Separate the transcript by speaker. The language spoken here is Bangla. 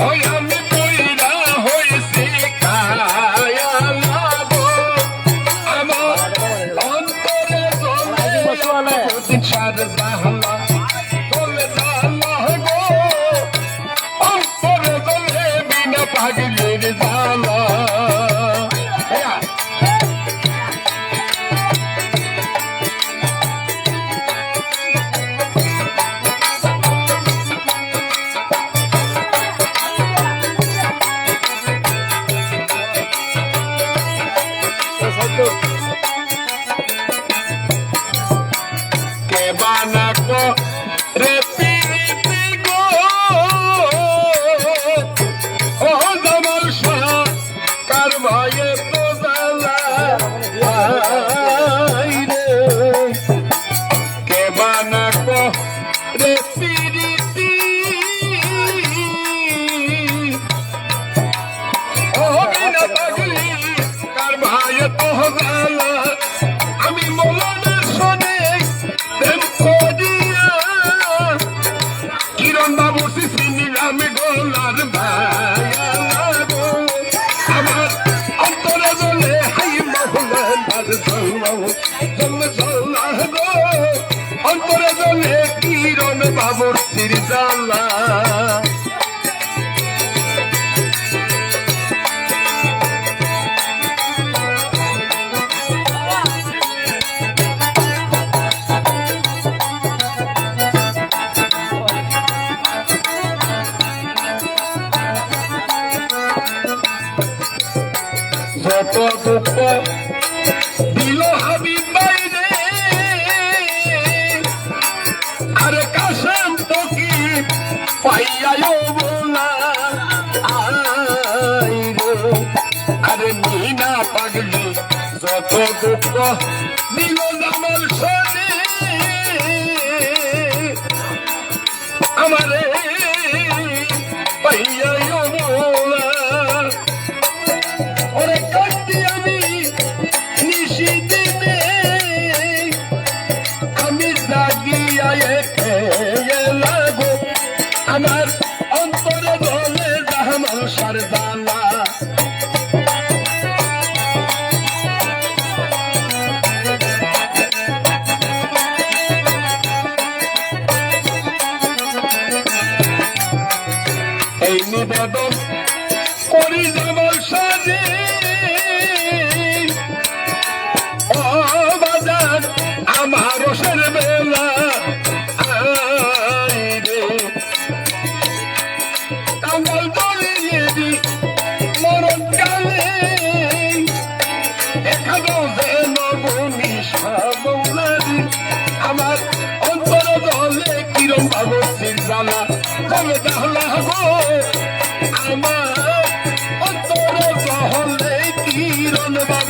Speaker 1: ওই আমি বইরা হয়েছি কায়া লাবো আমার অন্তরে চলে প্রতিদিন সার জাহালা চলে জাহালা গো অন্তরে চলে বিনা পাগলের জালা que van a repetir go oh damal shah karvaye to dala ay re que van a repetir oh bina pagli karvaye to dala ami molana shone কিরণ বাবু সিসিনি আমি গোলার ভাইয়া গো আমার অন্তরে জ্বলে হাই মহলার জ্বলা গো অন্তরে জ্বলে কিরণ বাবুর সির জ্বালা যত দুঃখ দিল হাবিব বাইরে আরে কাশেম তো কি পাইয়াও বলা আরে মিনা পাগলি যত দুঃখ দিল জামাল সনে আমারে পাইয়াও বলা আমার অন্তরে জ্বলে জাহামাল সারদানা এই নিবেদন করি জামাল সাজে ও বাজার আমার রসের বেলা মরণ কালে দেখাবো যেন আমার অন্তর দলে কিরম বাবু সিরজালা তবে জাহলা গো আমার অন্তর দলে কিরণ বাবু